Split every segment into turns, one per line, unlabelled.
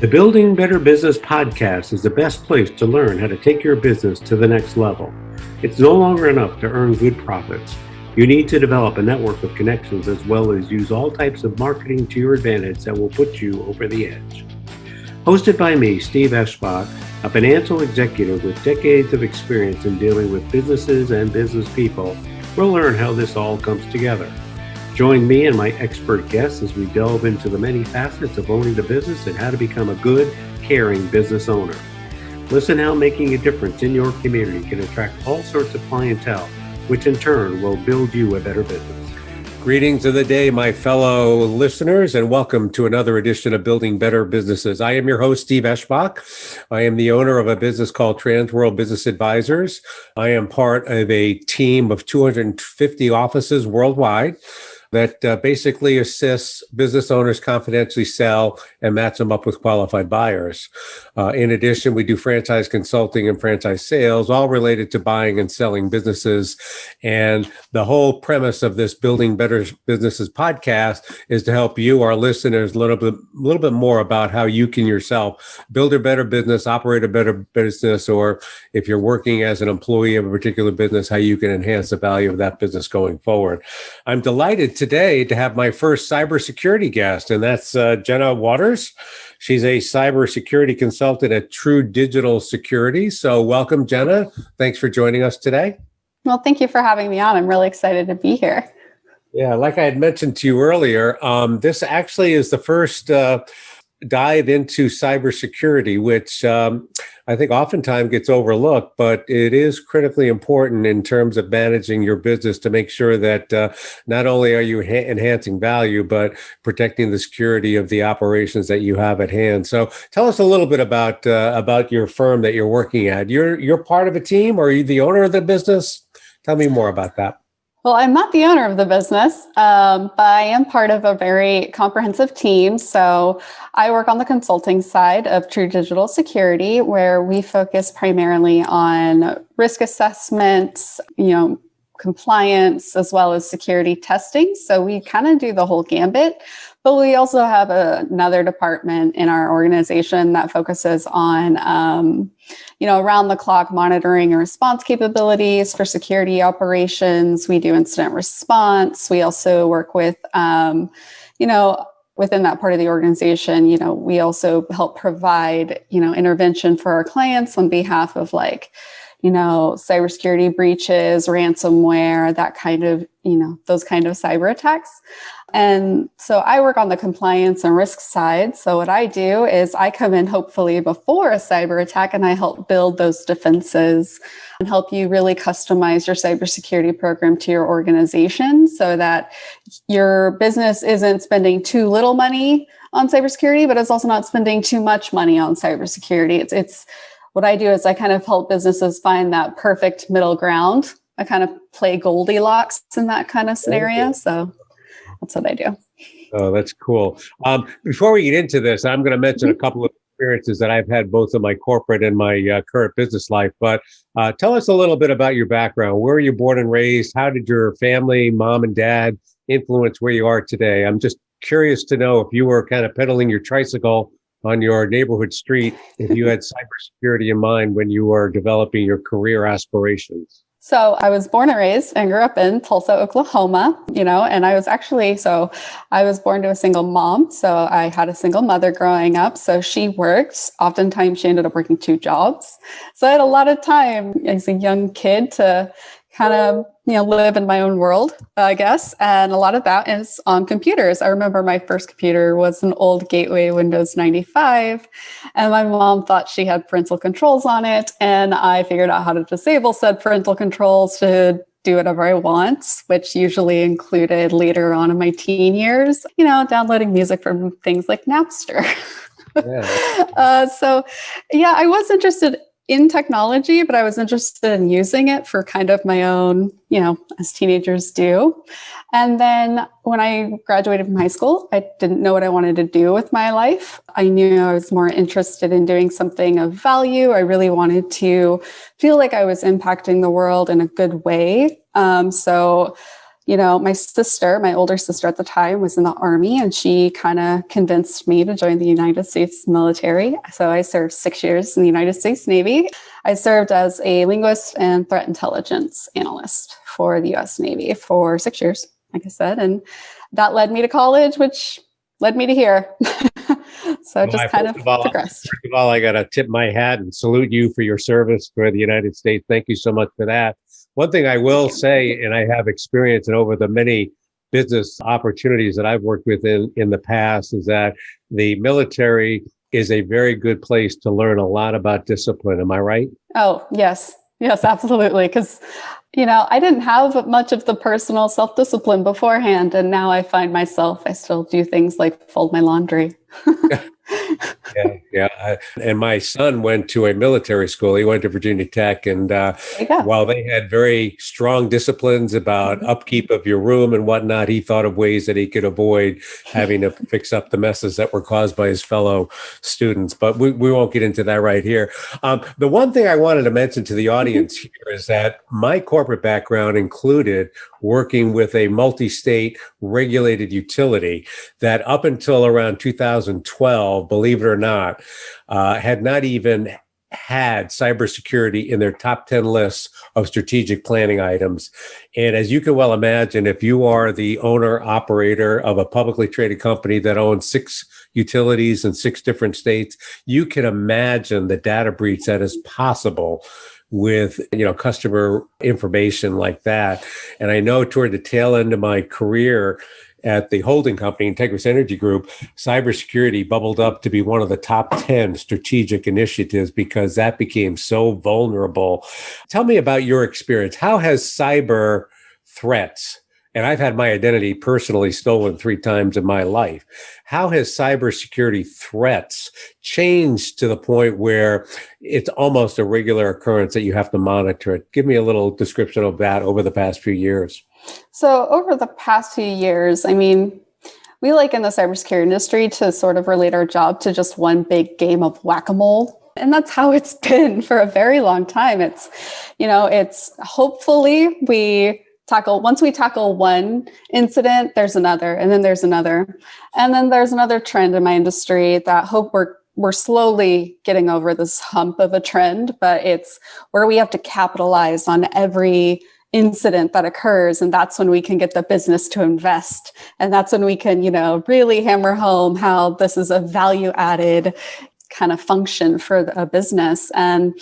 The Building Better Business podcast is the best place to learn how to take your business to the next level. It's no longer enough to earn good profits. You need to develop a network of connections as well as use all types of marketing to your advantage that will put you over the edge. Hosted by me, Steve Eschbach, a financial executive with decades of experience in dealing with businesses and business people, we'll learn how this all comes together. Join me and my expert guests as we delve into the many facets of owning the business and how to become a good, caring business owner. Listen how making a difference in your community can attract all sorts of clientele, which in turn will build you a better business. Greetings of the day, my fellow listeners, and welcome to another edition of Building Better Businesses. I am your host, Steve Eschbach. I am the owner of a business called Transworld Business Advisors. I am part of a team of 250 offices worldwide that basically assists business owners confidentially sell and match them up with qualified buyers. In addition, we do franchise consulting and franchise sales, all related to buying and selling businesses. And the whole premise of this Building Better Businesses podcast is to help you, our listeners, a little bit more about how you can yourself build a better business, operate a better business, or if you're working as an employee of a particular business, how you can enhance the value of that business going forward. I'm delighted today to have my first cybersecurity guest, and that's Jenna Waters. She's a cybersecurity consultant at True Digital Security. So welcome, Jenna. Thanks for joining us today.
Well, thank you for having me on. I'm really excited to be here.
Yeah, like I had mentioned to you earlier, this actually is the first dive into cybersecurity, which I think oftentimes gets overlooked, but it is critically important in terms of managing your business to make sure that not only are you enhancing value, but protecting the security of the operations that you have at hand. So tell us a little bit about your firm that you're working at. You're part of a team, or are you the owner of the business? Tell me more about that.
Well, I'm not the owner of the business, but I am part of a very comprehensive team. So I work on the consulting side of True Digital Security, where we focus primarily on risk assessments, compliance, as well as security testing. So we kind of do the whole gambit. But we also have another department in our organization that focuses on, around the clock monitoring and response capabilities for security operations. We do incident response. We also work with, within that part of the organization, we also help provide, intervention for our clients on behalf of cybersecurity breaches, ransomware, that kind of, those kind of cyber attacks. And so I work on the compliance and risk side. So what I do is I come in hopefully before a cyber attack, and I help build those defenses and help you really customize your cybersecurity program to your organization so that your business isn't spending too little money on cybersecurity, but it's also not spending too much money on cybersecurity. It's what I do is I kind of help businesses find that perfect middle ground. I kind of play Goldilocks in that kind of scenario. So that's what I do.
Oh, that's cool. Before we get into this, I'm going to mention a couple of experiences that I've had both in my corporate and my current business life. But tell us a little bit about your background. Where were you born and raised? How did your family, mom and dad, influence where you are today? I'm just curious to know if you were kind of pedaling your tricycle on your neighborhood street, if you had cybersecurity in mind when you were developing your career aspirations.
So I was born and raised and grew up in Tulsa, Oklahoma, and I was born to a single mom. So I had a single mother growing up. So she worked. Oftentimes she ended up working 2 jobs. So I had a lot of time as a young kid to kind of, live in my own world, I guess. And a lot of that is on computers. I remember my first computer was an old Gateway Windows 95. And my mom thought she had parental controls on it. And I figured out how to disable said parental controls to do whatever I want, which usually included later on in my teen years, downloading music from things like Napster. Yeah. I was interested in technology, but I was interested in using it for kind of my own, as teenagers do. And then when I graduated from high school, I didn't know what I wanted to do with my life. I knew I was more interested in doing something of value. I really wanted to feel like I was impacting the world in a good way. So my older sister at the time was in the Army, and she kind of convinced me to join the United States military. So I served 6 years in the United States Navy. I served as a linguist and threat intelligence analyst for the US Navy for 6 years, like I said. And that led me to college, which led me to here. So just kind of progressed.
First of all, I got to tip my hat and salute you for your service for the United States. Thank you so much for that. One thing I will say, and I have experience in over the many business opportunities that I've worked with in the past, is that the military is a very good place to learn a lot about discipline. Am I right?
Oh, yes. Yes, absolutely. Because, I didn't have much of the personal self-discipline beforehand. And now I find myself, I still do things like fold my laundry.
Yeah. And my son went to a military school. He went to Virginia Tech. And while they had very strong disciplines about upkeep of your room and whatnot, he thought of ways that he could avoid having to fix up the messes that were caused by his fellow students. But we won't get into that right here. The one thing I wanted to mention to the audience here is that my corporate background included working with a multi-state regulated utility that up until around 2012, believe it or not, had not even had cybersecurity in their top 10 lists of strategic planning items. And as you can well imagine, if you are the owner operator of a publicly traded company that owns 6 utilities in 6 different states, you can imagine the data breach that is possible with, customer information like that. And I know toward the tail end of my career at the holding company, Integris Energy Group, cybersecurity bubbled up to be one of the top 10 strategic initiatives because that became so vulnerable. Tell me about your experience. How has cyber threats, and I've had my identity personally stolen 3 times in my life, how has cybersecurity threats changed to the point where it's almost a regular occurrence that you have to monitor it? Give me a little description of that over the past few years.
So over the past few years, we like in the cybersecurity industry to sort of relate our job to just one big game of whack-a-mole. And that's how it's been for a very long time. It's hopefully once we tackle one incident, there's another, and then there's another. And then there's another trend in my industry that we're slowly getting over this hump of a trend, but it's where we have to capitalize on every incident that occurs. And that's when we can get the business to invest. And that's when we can, really hammer home how this is a value added kind of function for a business. And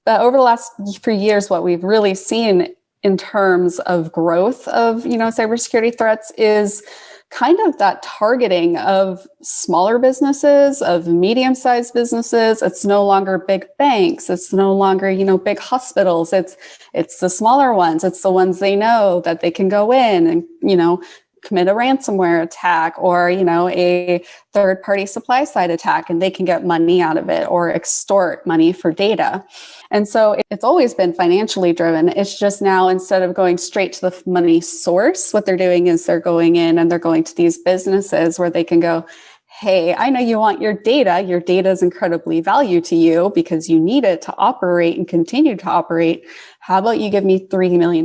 over the last few years, what we've really seen in terms of growth of, cybersecurity threats is kind of that targeting of smaller businesses, of medium-sized businesses. It's no longer big banks. It's no longer, big hospitals. It's the smaller ones. It's the ones they know that they can go in and, commit a ransomware attack or, a third-party supply side attack, and they can get money out of it or extort money for data. And so it's always been financially driven. It's just now, instead of going straight to the money source, what they're doing is they're going in and they're going to these businesses where they can go, hey, I know you want your data. Your data is incredibly valuable to you because you need it to operate and continue to operate. How about you give me $3 million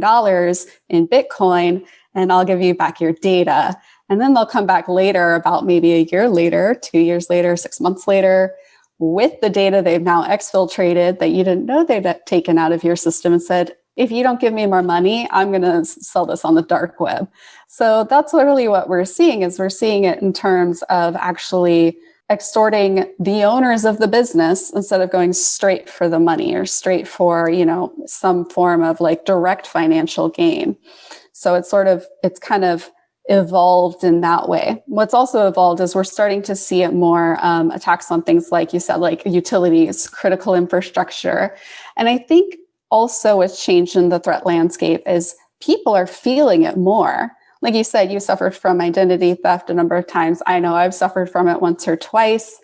in Bitcoin and I'll give you back your data? And then they'll come back later, about maybe a year later, 2 years later, 6 months later, with the data they've now exfiltrated that you didn't know they'd taken out of your system, and said, if you don't give me more money, I'm going to sell this on the dark web. So that's literally what we're seeing it in terms of actually extorting the owners of the business instead of going straight for the money or straight for, some form of like direct financial gain. So it's kind of evolved in that way. What's also evolved is we're starting to see it more attacks on things like you said, like utilities, critical infrastructure. And I think also what's changed in the threat landscape is people are feeling it more. Like you said, you suffered from identity theft a number of times. I know I've suffered from it once or twice,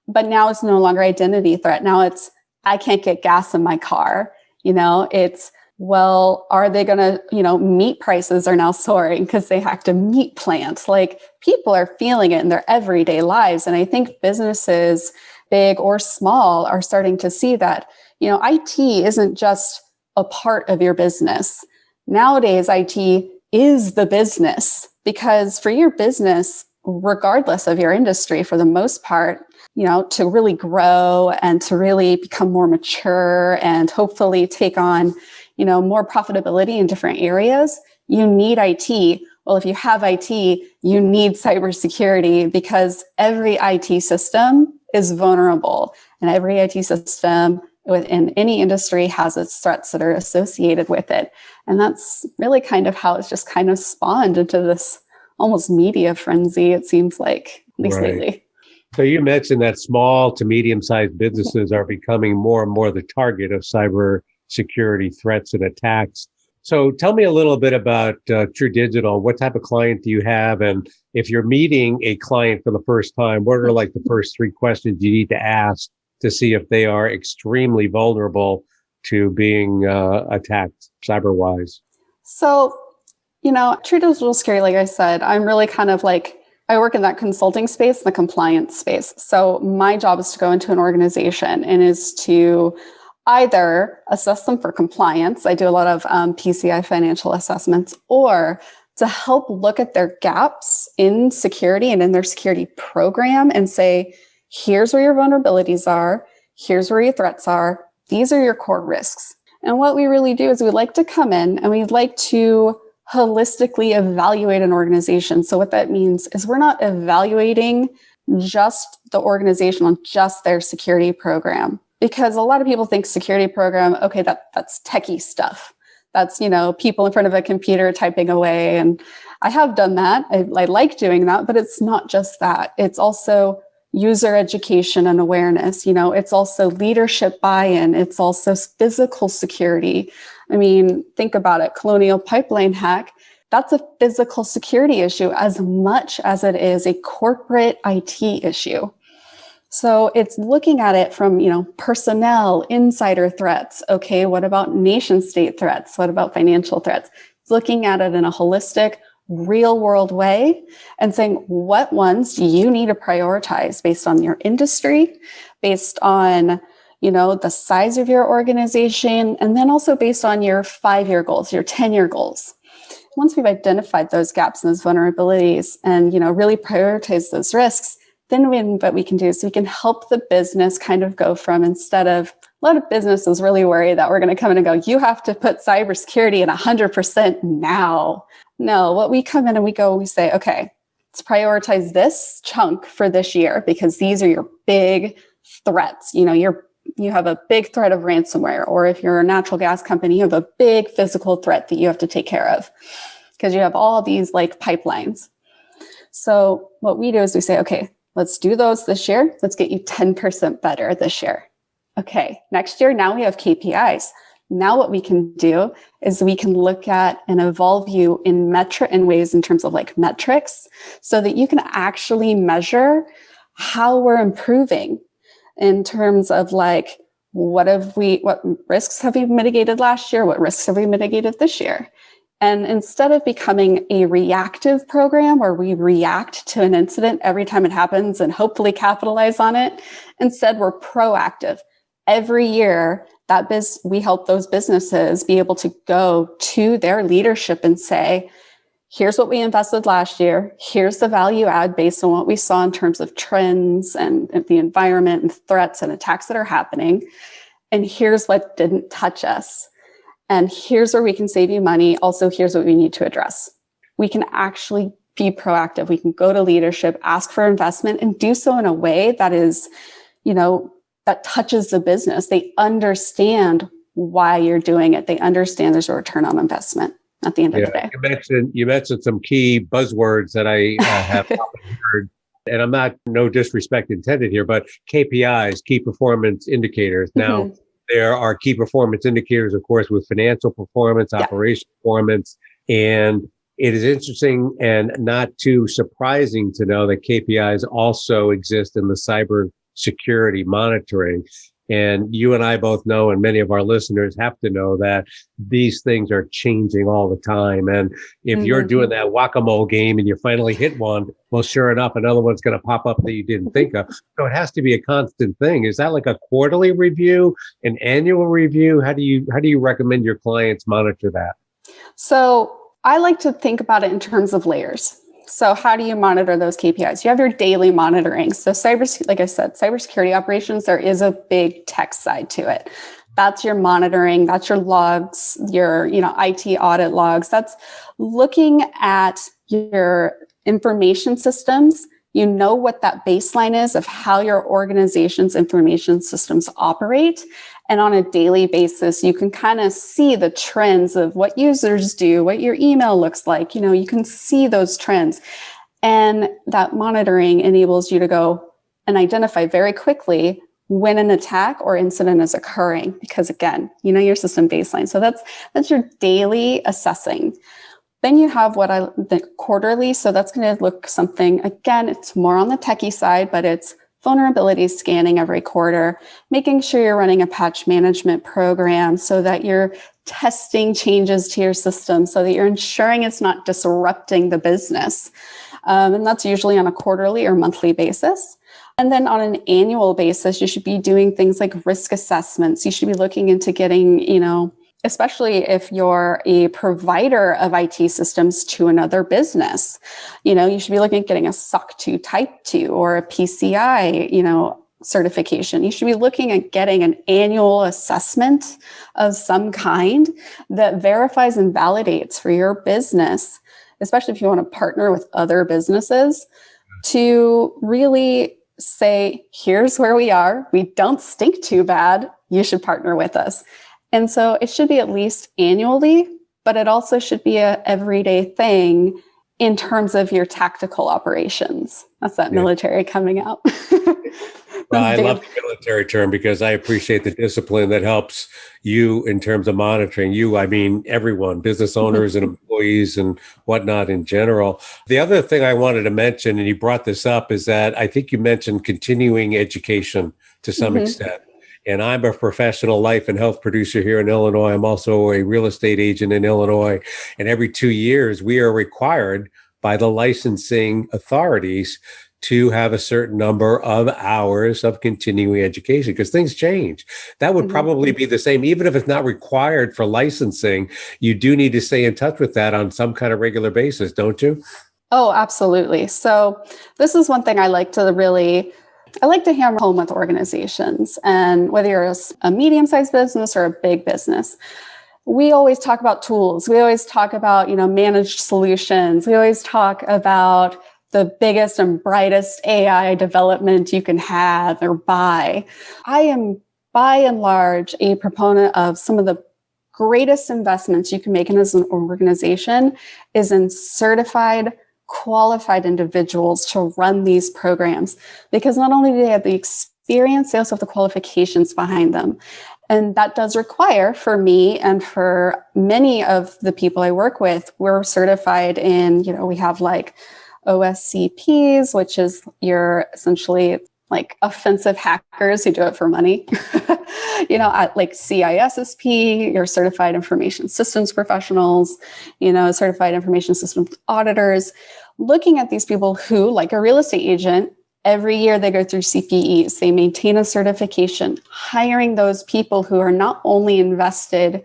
but now it's no longer identity threat. Now it's, I can't get gas in my car. It's, well, are they going to, meat prices are now soaring because they hacked a meat plant. Like, people are feeling it in their everyday lives. And I think businesses, big or small, are starting to see that, IT isn't just a part of your business. Nowadays, IT is the business. Because for your business, regardless of your industry, for the most part, to really grow and to really become more mature and hopefully take on, more profitability in different areas, you need IT. Well, if you have IT, you need cybersecurity because every IT system is vulnerable and every IT system within any industry has its threats that are associated with it. And that's really kind of how it's just kind of spawned into this almost media frenzy, it seems like, at least lately.
So you mentioned that small to medium-sized businesses are becoming more and more the target of cyber security threats and attacks. So tell me a little bit about True Digital. What type of client do you have? And if you're meeting a client for the first time, what are like the first 3 questions you need to ask to see if they are extremely vulnerable to being attacked cyber-wise?
So, True Digital Security, like I said, I'm really kind of like, I work in that consulting space, the compliance space. So my job is to go into an organization and is to either assess them for compliance. I do a lot of PCI financial assessments, or to help look at their gaps in security and in their security program and say, here's where your vulnerabilities are. Here's where your threats are. These are your core risks. And what we really do is we like to come in and we'd like to holistically evaluate an organization. So what that means is we're not evaluating just the organization on just their security program. Because a lot of people think security program, okay, that's techie stuff. That's, people in front of a computer typing away. And I have done that. I like doing that, but it's not just that. It's also user education and awareness. It's also leadership buy-in. It's also physical security. I mean, think about it. Colonial Pipeline hack, that's a physical security issue as much as it is a corporate IT issue. So it's looking at it from, personnel, insider threats. Okay, what about nation state threats? What about financial threats? It's looking at it in a holistic, real world way and saying, what ones do you need to prioritize based on your industry, based on, the size of your organization, and then also based on your 5-year goals, your 10-year goals. Once we've identified those gaps and those vulnerabilities and, really prioritize those risks, then what we can do is we can help the business kind of go from, instead of, a lot of businesses really worry that we're going to come in and go, you have to put cybersecurity in 100% now. No, what we come in and we say, okay, let's prioritize this chunk for this year because these are your big threats. You have a big threat of ransomware, or if you're a natural gas company, you have a big physical threat that you have to take care of because you have all these like pipelines. So what we do is we say, okay, let's do those this year. Let's get you 10% better this year. Okay, next year, now we have KPIs. Now what we can do is we can look at and evolve you in ways in terms of like metrics so that you can actually measure how we're improving in terms of like, what risks have we mitigated last year? What risks have we mitigated this year? And instead of becoming a reactive program where we react to an incident every time it happens and hopefully capitalize on it, instead we're proactive. Every year we help those businesses be able to go to their leadership and say, here's what we invested last year. Here's the value add based on what we saw in terms of trends and the environment and threats and attacks that are happening. And here's what didn't touch us. And here's where we can save you money. Also, here's what we need to address. We can actually be proactive. We can go to leadership, ask for investment, and do so in a way that is, that touches the business. They understand why you're doing it. They understand there's a return on investment at the end of the day.
You mentioned some key buzzwords that I have heard, and I'm not, no disrespect intended here, but KPIs, key performance indicators. Now, there are key performance indicators, of course, with financial performance, operational performance, and it is interesting and not too surprising to know that KPIs also exist in the cyber security monitoring. And you and I both know, and many of our listeners have to know, that these things are changing all the time. And if you're doing that whack-a-mole game and you finally hit one, well, sure enough, another one's going to pop up that you didn't think of. So it has to be a constant thing. Is that like a quarterly review, an annual review? How do you recommend your clients monitor that?
So I like to think about it in terms of layers. So how do you monitor those KPIs? You have your daily monitoring. So like I said, cybersecurity operations, there is a big tech side to it. That's your monitoring, that's your logs, your IT audit logs. That's looking at your information systems. You know what that baseline is of how your organization's information systems operate. And on a daily basis, you can kind of see the trends of what users do, what your email looks like. You can see those trends. And that monitoring enables you to go and identify very quickly when an attack or incident is occurring, because again, your system baseline. So that's your daily assessing. Then you have the quarterly. So that's going to look something, again, it's more on the techie side, but it's vulnerability scanning every quarter, making sure you're running a patch management program so that you're testing changes to your system so that you're ensuring it's not disrupting the business. And that's usually on a quarterly or monthly basis. And then on an annual basis, you should be doing things like risk assessments. You should be looking into getting, especially if you're a provider of IT systems to another business, you should be looking at getting a SOC 2 Type 2 or a PCI, certification. You should be looking at getting an annual assessment of some kind that verifies and validates for your business, especially if you want to partner with other businesses, to really say, here's where we are. We don't stink too bad. You should partner with us. And so it should be at least annually, but it also should be a everyday thing in terms of your tactical operations. That's that military coming out.
Well, I love the military term because I appreciate the discipline that helps you in terms of monitoring you. I mean, everyone, business owners and employees and whatnot in general. The other thing I wanted to mention, and you brought this up, is that I think you mentioned continuing education to some extent. And I'm a professional life and health producer here in Illinois. I'm also a real estate agent in Illinois. And every 2 years, we are required by the licensing authorities to have a certain number of hours of continuing education because things change. That would probably be the same, even if it's not required for licensing. You do need to stay in touch with that on some kind of regular basis, don't you?
Oh, absolutely. So this is one thing I like to hammer home with organizations, and whether you're a medium-sized business or a big business, we always talk about tools. We always talk about, managed solutions. We always talk about the biggest and brightest AI development you can have or buy. I am, by and large, a proponent of some of the greatest investments you can make in as an organization is in certified, qualified individuals to run these programs, because not only do they have the experience, they also have the qualifications behind them. And that does require, for me and for many of the people I work with, we're certified in, we have like OSCPs, which is your essentially like offensive hackers who do it for money. At like CISSP, you're certified information systems professionals, certified information systems auditors, looking at these people who, like a real estate agent, every year they go through CPEs, they maintain a certification, hiring those people who are not only invested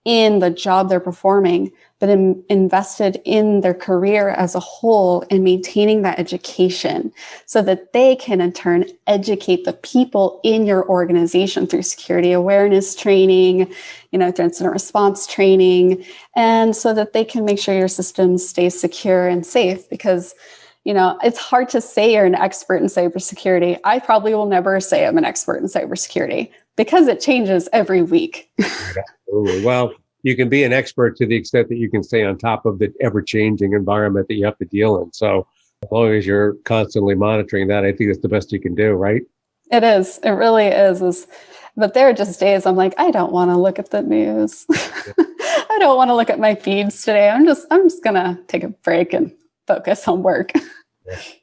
in the job they're performing, but invested in their career as a whole and maintaining that education so that they can in turn educate the people in your organization through security awareness training, through incident response training, and so that they can make sure your systems stay secure and safe. Because it's hard to say you're an expert in cybersecurity. I probably will never say I'm an expert in cybersecurity because it changes every week.
Absolutely. Well, you can be an expert to the extent that you can stay on top of the ever-changing environment that you have to deal in. So as long as you're constantly monitoring that, I think it's the best you can do, right?
It is. It really is. But there are just days I'm like, I don't want to look at the news. I don't want to look at my feeds today. I'm just going to take a break and focus on work.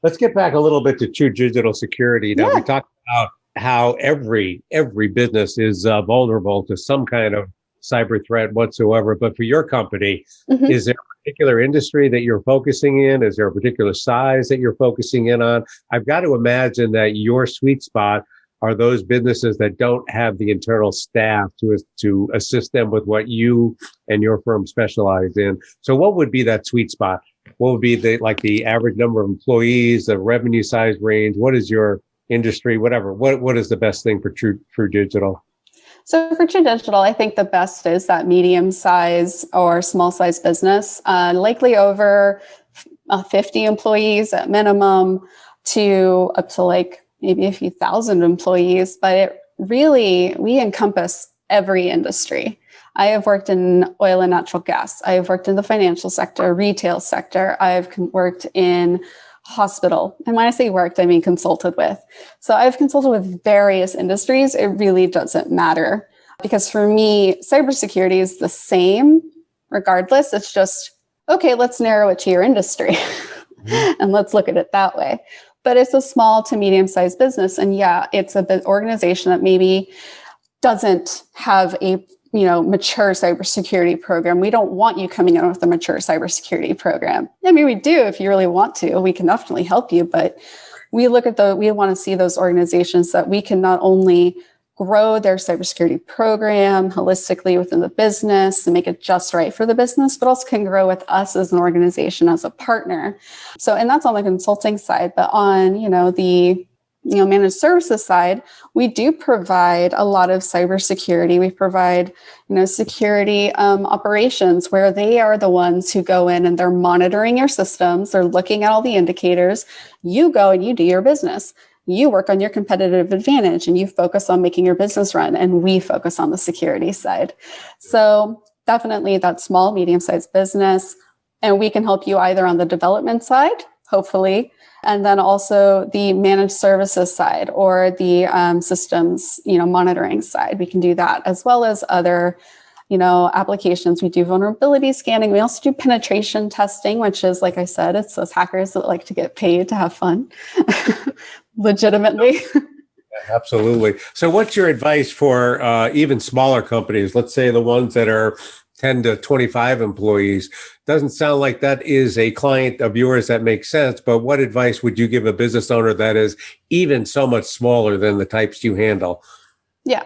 Let's get back a little bit to true digital security. Now, we talked about how every business is vulnerable to some kind of cyber threat whatsoever. But for your company, is there a particular industry that you're focusing in? Is there a particular size that you're focusing in on? I've got to imagine that your sweet spot are those businesses that don't have the internal staff to assist them with what you and your firm specialize in. So what would be that sweet spot? What would be the average number of employees, the revenue size range? What is your industry, whatever? What is the best thing for True Digital?
So for True Digital, I think the best is that medium size or small size business, likely over 50 employees at minimum to up to like maybe a few thousand employees. But it really, we encompass every industry. I have worked in oil and natural gas. I have worked in the financial sector, retail sector. I've worked in hospital. And when I say worked, I mean consulted with. So I've consulted with various industries. It really doesn't matter because for me, cybersecurity is the same regardless. It's just, okay, let's narrow it to your industry and let's look at it that way. But it's a small to medium-sized business. And yeah, it's a big organization that maybe doesn't have a mature cybersecurity program. We don't want you coming in with a mature cybersecurity program. I mean, we do if you really want to. We can definitely help you, but we want to see those organizations that we can not only grow their cybersecurity program holistically within the business and make it just right for the business, but also can grow with us as an organization, as a partner. So, and that's on the consulting side, but on, the managed services side, we do provide a lot of cybersecurity. We provide, security operations where they are the ones who go in and they're monitoring your systems. They're looking at all the indicators. You go and you do your business. You work on your competitive advantage and you focus on making your business run. And we focus on the security side. So definitely that small, medium-sized business. And we can help you either on the development side, hopefully, and then also the managed services side or the systems, monitoring side. We can do that as well as other, applications. We do vulnerability scanning. We also do penetration testing, which is, like I said, it's those hackers that like to get paid to have fun, legitimately.
Absolutely. So what's your advice for even smaller companies? Let's say the ones that are 10 to 25 employees. Doesn't sound like that is a client of yours that makes sense, but what advice would you give a business owner that is even so much smaller than the types you handle?
Yeah.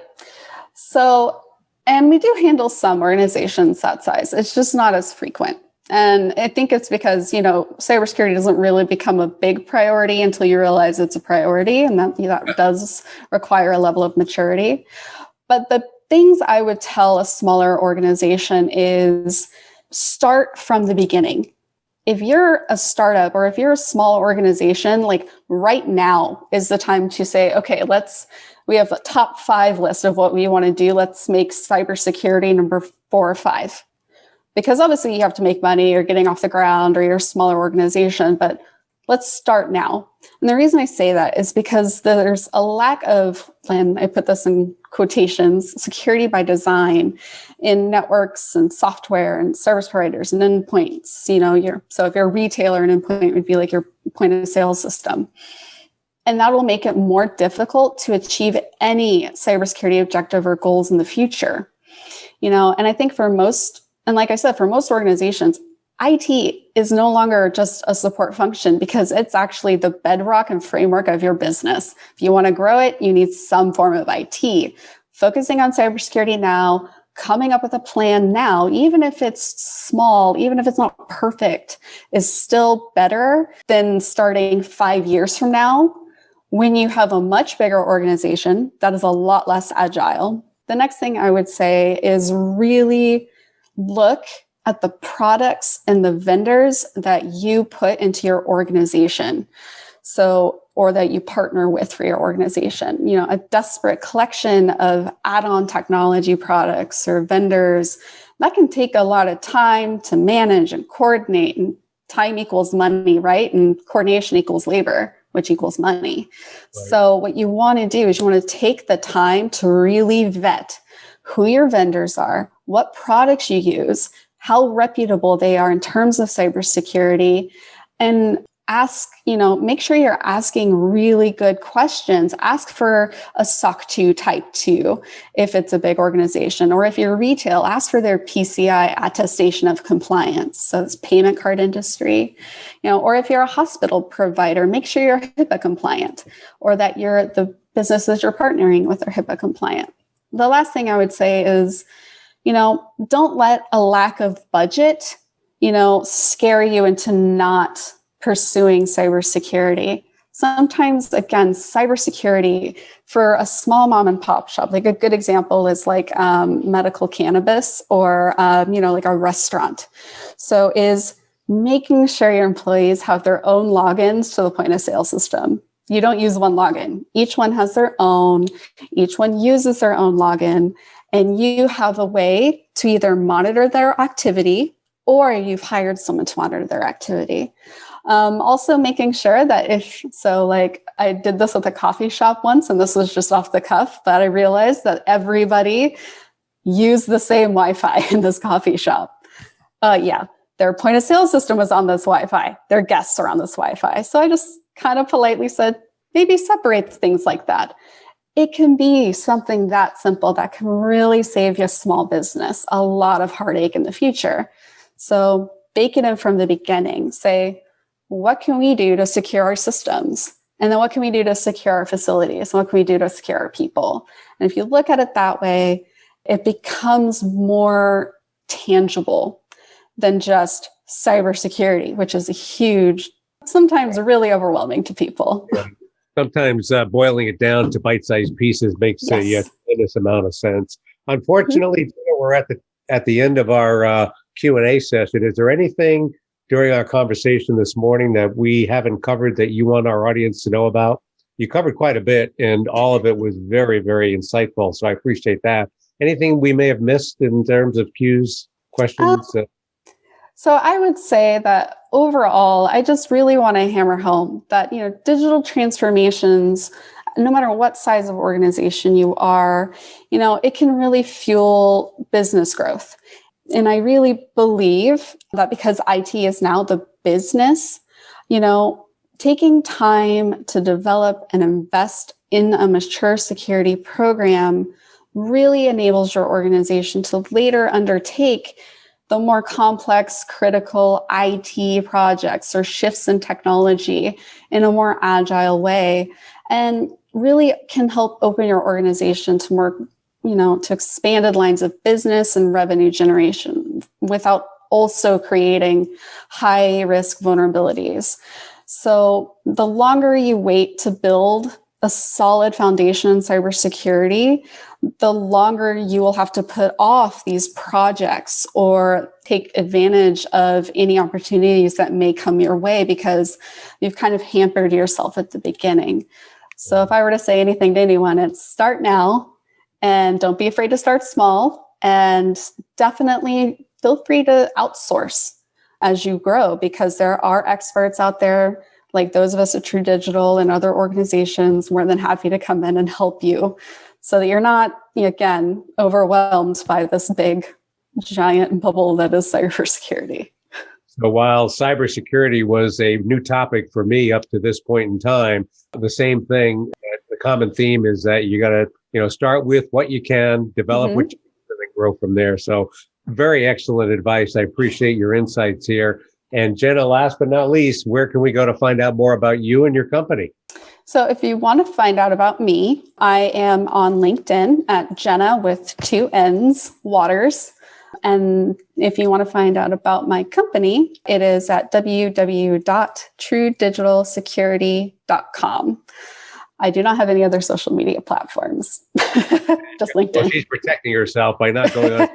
So, and we do handle some organizations that size. It's just not as frequent. And I think it's because, cybersecurity doesn't really become a big priority until you realize it's a priority. And that does require a level of maturity. But the things I would tell a smaller organization is start from the beginning. If you're a startup or if you're a small organization, like right now is the time to say, okay, we have a top 5 list of what we want to do. Let's make cybersecurity number 4 or 5. Because obviously you have to make money, you're getting off the ground or you're a smaller organization, but let's start now. And the reason I say that is because there's a lack of, and I put this in quotations, security by design in networks and software and service providers and endpoints. So if you're a retailer, an endpoint would be like your point of sale system. And that will make it more difficult to achieve any cybersecurity objective or goals in the future. And I think for most organizations, IT is no longer just a support function because it's actually the bedrock and framework of your business. If you want to grow it, you need some form of IT. Focusing on cybersecurity now, coming up with a plan now, even if it's small, even if it's not perfect, is still better than starting 5 years from now when you have a much bigger organization that is a lot less agile. The next thing I would say is really look at the products and the vendors that you put into your organization. Or that you partner with for your organization. A desperate collection of add-on technology products or vendors, that can take a lot of time to manage and coordinate, and time equals money, right? And coordination equals labor, which equals money. Right. So what you want to do is you want to take the time to really vet who your vendors are, what products you use, how reputable they are in terms of cybersecurity, and make sure you're asking really good questions. Ask for a SOC 2 type 2 if it's a big organization, or if you're retail, ask for their PCI attestation of compliance. So it's payment card industry, or if you're a hospital provider, make sure you're HIPAA compliant, or that you're the businesses you're partnering with are HIPAA compliant. The last thing I would say is, don't let a lack of budget, scare you into not pursuing cybersecurity. Sometimes, again, cybersecurity for a small mom and pop shop, like a good example is like medical cannabis or, like a restaurant. So is making sure your employees have their own logins to the point of sale system. You don't use one login. Each one has their own. Each one uses their own login. And you have a way to either monitor their activity or you've hired someone to monitor their activity. Also making sure that I did this with a coffee shop once, and this was just off the cuff, but I realized that everybody used the same Wi-Fi in this coffee shop. Their point of sale system was on this Wi-Fi. Their guests are on this Wi-Fi. So I just kind of politely said, maybe separate things like that. It can be something that simple that can really save your small business a lot of heartache in the future. So bake it in from the beginning. Say, what can we do to secure our systems? And then what can we do to secure our facilities? And what can we do to secure our people? And if you look at it that way, it becomes more tangible than just cybersecurity, which is a huge, sometimes really overwhelming to people.
Yeah. Sometimes boiling it down to bite-sized pieces makes a tremendous amount of sense. Unfortunately, we're at the end of our Q&A session. Is there anything during our conversation this morning that we haven't covered that you want our audience to know about? You covered quite a bit, and all of it was very, very insightful. So I appreciate that. Anything we may have missed in terms of cues, questions?
So I would say that overall, I just really want to hammer home that, digital transformations, no matter what size of organization you are, it can really fuel business growth. And I really believe that because IT is now the business, taking time to develop and invest in a mature security program really enables your organization to later undertake the more complex, critical IT projects or shifts in technology in a more agile way, and really can help open your organization to more, to expanded lines of business and revenue generation without also creating high risk vulnerabilities. So the longer you wait to build a solid foundation in cybersecurity, the longer you will have to put off these projects or take advantage of any opportunities that may come your way because you've kind of hampered yourself at the beginning. So if I were to say anything to anyone, it's start now and don't be afraid to start small, and definitely feel free to outsource as you grow because there are experts out there like those of us at True Digital and other organizations more than happy to come in and help you so that you're not, again, overwhelmed by this big, giant bubble that is cybersecurity.
So while cybersecurity was a new topic for me up to this point in time, the same thing, the common theme is that you got to, start with what you can, develop what you can, and then grow from there. So very excellent advice. I appreciate your insights here. And Jenna, last but not least, where can we go to find out more about you and your company?
So if you want to find out about me, I am on LinkedIn at Jenna with 2 N's, Waters. And if you want to find out about my company, it is at www.truedigitalsecurity.com. I do not have any other social media platforms, just LinkedIn.
Well, she's protecting herself by not going on. I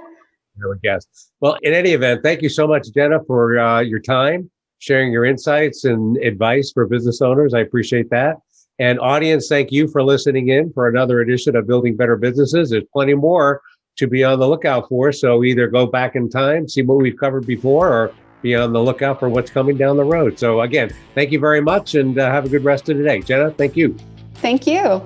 guess. Well, in any event, thank you so much, Jenna, for your time, sharing your insights and advice for business owners. I appreciate that. And audience, thank you for listening in for another edition of Building Better Businesses. There's plenty more to be on the lookout for. So either go back in time, see what we've covered before, or be on the lookout for what's coming down the road. So again, thank you very much and have a good rest of the day. Jenna, thank you.
Thank you.